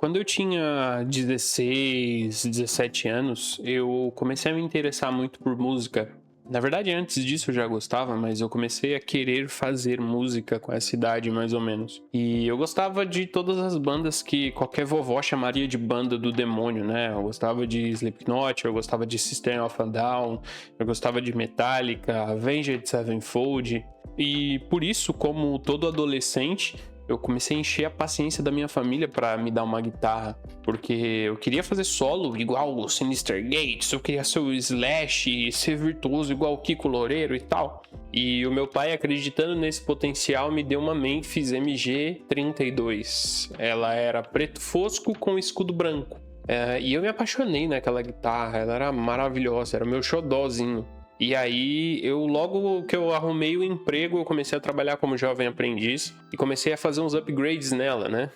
Quando eu tinha 16, 17 anos, eu comecei a me interessar muito por música. Na verdade, antes disso eu já gostava, mas eu comecei a querer fazer música com essa idade, mais ou menos. E eu gostava de todas as bandas que qualquer vovó chamaria de banda do demônio, né? Eu gostava de Slipknot, eu gostava de System of a Down, eu gostava de Metallica, Avenged Sevenfold. E por isso, como todo adolescente, eu comecei a encher a paciência da minha família pra me dar uma guitarra, porque eu queria fazer solo igual o Sinister Gates, eu queria ser o Slash, ser virtuoso igual o Kiko Loureiro e tal. E o meu pai, acreditando nesse potencial, me deu uma Memphis MG32. Ela era preto fosco com escudo branco. E eu me apaixonei naquela guitarra, ela era maravilhosa, era o meu xodózinho. E aí, logo que eu arrumei o emprego, eu comecei a trabalhar como jovem aprendiz e comecei a fazer uns upgrades nela, né?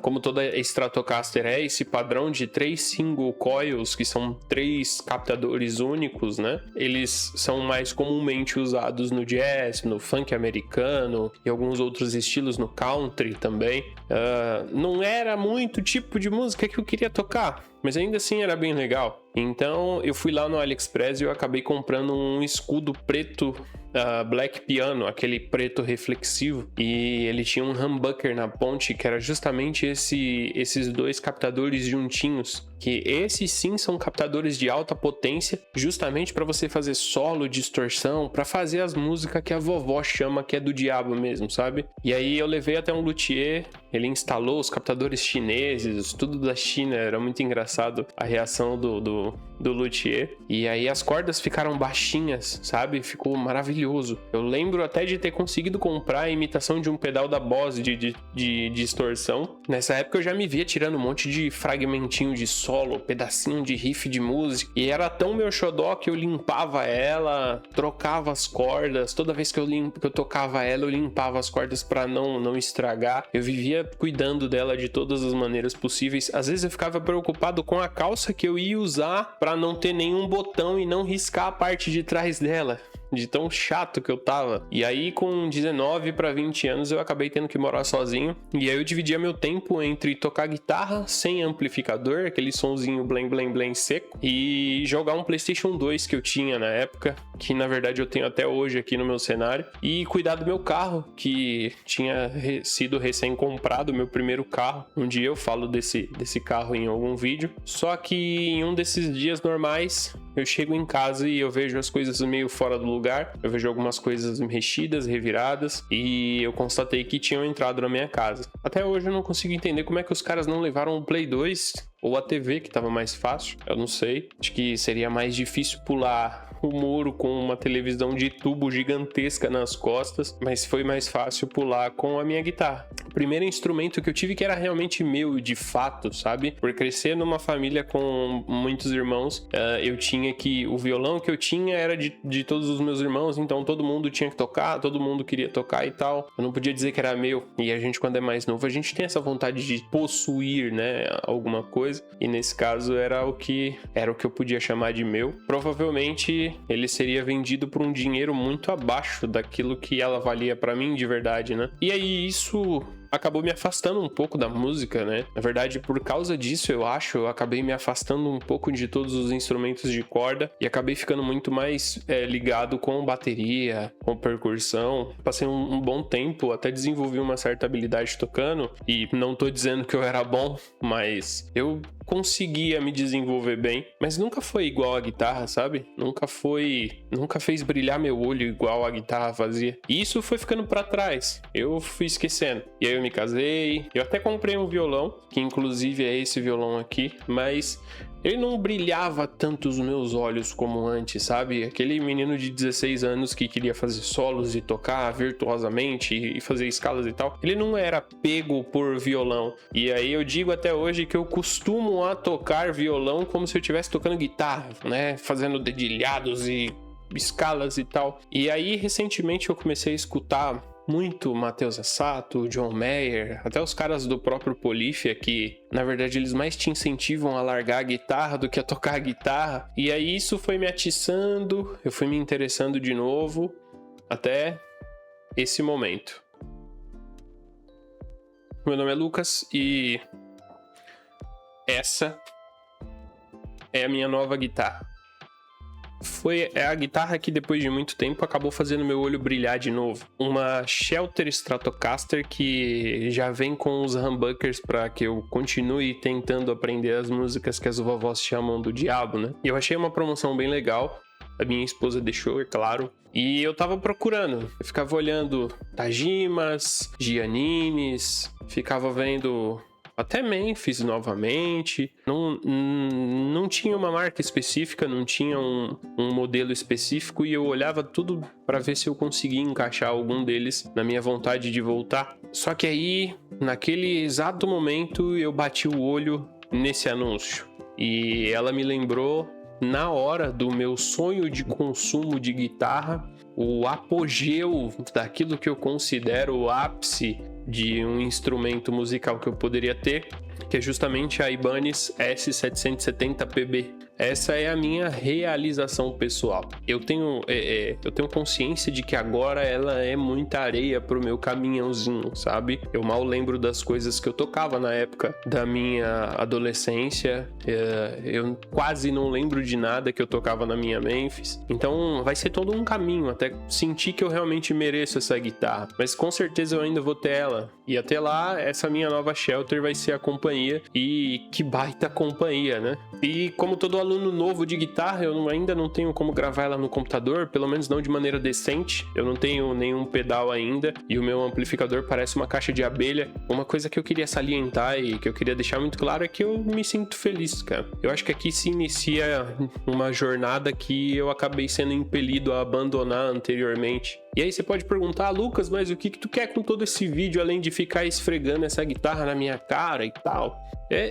Como toda Stratocaster é, esse padrão de 3 single coils, que são 3 captadores únicos, né? Eles são mais comumente usados no jazz, no funk americano e alguns outros estilos no country também. Não era muito tipo de música que eu queria tocar, mas ainda assim era bem legal. Então eu fui lá no AliExpress e eu acabei comprando um escudo preto Black Piano, aquele preto reflexivo, e ele tinha um humbucker na ponte que era justamente esses dois captadores juntinhos, que esses sim são captadores de alta potência, justamente para você fazer solo, distorção, para fazer as músicas que a vovó chama que é do diabo mesmo, sabe? E aí eu levei até um luthier, ele instalou os captadores chineses, tudo da China, era muito engraçado a reação do luthier. E aí as cordas ficaram baixinhas, sabe? Ficou maravilhoso. Eu lembro até de ter conseguido comprar a imitação de um pedal da Boss de distorção. Nessa época eu já me via tirando um monte de fragmentinho de solo, pedacinho de riff de música. E era tão meu xodó que eu limpava ela, trocava as cordas. Toda vez que eu tocava ela, eu limpava as cordas para não estragar. Eu vivia cuidando dela de todas as maneiras possíveis. Às vezes eu ficava preocupado com a calça que eu ia usar para não ter nenhum botão e não riscar a parte de trás dela, de tão chato que eu tava. E aí com 19 para 20 anos eu acabei tendo que morar sozinho, e aí eu dividia meu tempo entre tocar guitarra sem amplificador, aquele sonzinho blém blém blém seco, e jogar um PlayStation 2 que eu tinha na época, que na verdade eu tenho até hoje aqui no meu cenário, e cuidar do meu carro, que tinha sido recém-comprado, meu primeiro carro. Um dia eu falo desse carro em algum vídeo. Só que em um desses dias normais, eu chego em casa e eu vejo as coisas meio fora do lugar. Eu vejo algumas coisas mexidas, reviradas, e eu constatei que tinham entrado na minha casa. Até hoje eu não consigo entender como é que os caras não levaram o Play 2 ou a TV, que tava mais fácil. Eu não sei. Acho que seria mais difícil pular o muro com uma televisão de tubo gigantesca nas costas, mas foi mais fácil pular com a minha guitarra. O primeiro instrumento que eu tive que era realmente meu, de fato, sabe? Por crescer numa família com muitos irmãos, eu tinha que... O violão que eu tinha era de todos os meus irmãos, então todo mundo tinha que tocar, todo mundo queria tocar e tal. Eu não podia dizer que era meu. E a gente, quando é mais novo, a gente tem essa vontade de possuir, né, alguma coisa. E nesse caso era o que eu podia chamar de meu. Provavelmente ele seria vendido por um dinheiro muito abaixo daquilo que ela valia pra mim de verdade, né? E aí isso acabou me afastando um pouco da música, né? Na verdade, por causa disso, eu acabei me afastando um pouco de todos os instrumentos de corda e acabei ficando muito mais ligado com bateria, com percussão. Passei um bom tempo, até desenvolvi uma certa habilidade tocando, e não tô dizendo que eu era bom, mas eu conseguia me desenvolver bem, mas nunca foi igual a guitarra, sabe? Nunca fez brilhar meu olho igual a guitarra fazia. E isso foi ficando pra trás. Eu fui esquecendo. E aí eu me casei, eu até comprei um violão, que inclusive é esse violão aqui, mas ele não brilhava tanto os meus olhos como antes, sabe? Aquele menino de 16 anos que queria fazer solos e tocar virtuosamente e fazer escalas e tal, ele não era pego por violão. E aí eu digo até hoje que eu costumo a tocar violão como se eu estivesse tocando guitarra, né? Fazendo dedilhados e escalas e tal. E aí recentemente eu comecei a escutar muito Matheus Assato, John Mayer, até os caras do próprio Polyphia, que na verdade eles mais te incentivam a largar a guitarra do que a tocar a guitarra. E aí isso foi me atiçando, eu fui me interessando de novo até esse momento. Meu nome é Lucas e essa é a minha nova guitarra. É a guitarra que depois de muito tempo acabou fazendo meu olho brilhar de novo. Uma Shelter Stratocaster que já vem com os humbuckers para que eu continue tentando aprender as músicas que as vovós chamam do diabo, né? E eu achei uma promoção bem legal. A minha esposa deixou, é claro. E eu tava procurando. Eu ficava olhando Tajimas, Giannines, ficava vendo até Memphis novamente. Não tinha uma marca específica, não tinha um modelo específico, e eu olhava tudo para ver se eu conseguia encaixar algum deles na minha vontade de voltar. Só que aí, naquele exato momento, eu bati o olho nesse anúncio e ela me lembrou na hora do meu sonho de consumo de guitarra, o apogeu daquilo que eu considero o ápice de um instrumento musical que eu poderia ter, que é justamente a Ibanez S770PB. Essa é a minha realização pessoal. Eu tenho consciência de que agora ela é muita areia pro meu caminhãozinho, sabe? Eu mal lembro das coisas que eu tocava na época da minha adolescência. Eu quase não lembro de nada que eu tocava na minha Memphis. Então vai ser todo um caminho até sentir que eu realmente mereço essa guitarra. Mas com certeza eu ainda vou ter ela. E até lá, essa minha nova Shelter vai ser a companhia. E que baita companhia, né? E como todo aluno novo de guitarra, eu ainda não tenho como gravar ela no computador, pelo menos não de maneira decente. Eu não tenho nenhum pedal ainda e o meu amplificador parece uma caixa de abelha. Uma coisa que eu queria salientar e que eu queria deixar muito claro é que eu me sinto feliz, cara. Eu acho que aqui se inicia uma jornada que eu acabei sendo impelido a abandonar anteriormente. E aí você pode perguntar, Lucas, mas o que tu quer com todo esse vídeo além de ficar esfregando essa guitarra na minha cara e tal?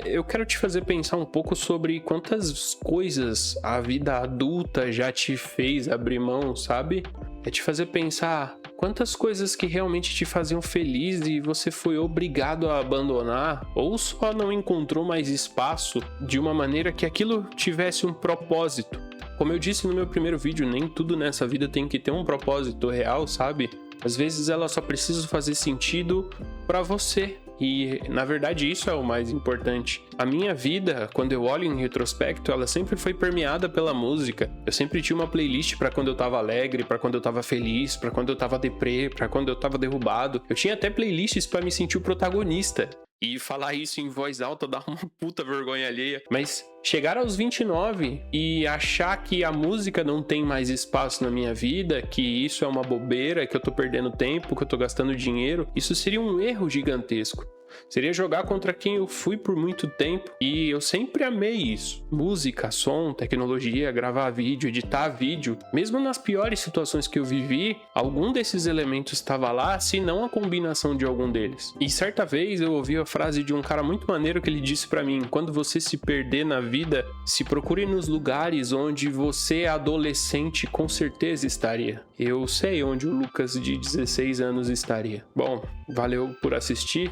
Eu quero te fazer pensar um pouco sobre quantas coisas a vida adulta já te fez abrir mão, sabe? É te fazer pensar quantas coisas que realmente te faziam feliz e você foi obrigado a abandonar, ou só não encontrou mais espaço de uma maneira que aquilo tivesse um propósito. Como eu disse no meu primeiro vídeo, nem tudo nessa vida tem que ter um propósito real, sabe? Às vezes ela só precisa fazer sentido pra você. E, na verdade, isso é o mais importante. A minha vida, quando eu olho em retrospecto, ela sempre foi permeada pela música. Eu sempre tinha uma playlist pra quando eu tava alegre, pra quando eu tava feliz, pra quando eu tava deprê, pra quando eu tava derrubado. Eu tinha até playlists pra me sentir o protagonista. E falar isso em voz alta dá uma puta vergonha alheia. Mas chegar aos 29 e achar que a música não tem mais espaço na minha vida, que isso é uma bobeira, que eu tô perdendo tempo, que eu tô gastando dinheiro, isso seria um erro gigantesco. Seria jogar contra quem eu fui por muito tempo e eu sempre amei isso. Música, som, tecnologia, gravar vídeo, editar vídeo. Mesmo nas piores situações que eu vivi, algum desses elementos estava lá, se não a combinação de algum deles. E certa vez eu ouvi a frase de um cara muito maneiro que ele disse pra mim: quando você se perder na vida, se procure nos lugares onde você, adolescente, com certeza estaria. Eu sei onde o Lucas de 16 anos estaria. Bom, valeu por assistir.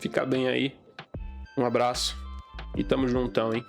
Fica bem aí. Um abraço e tamo juntão, hein?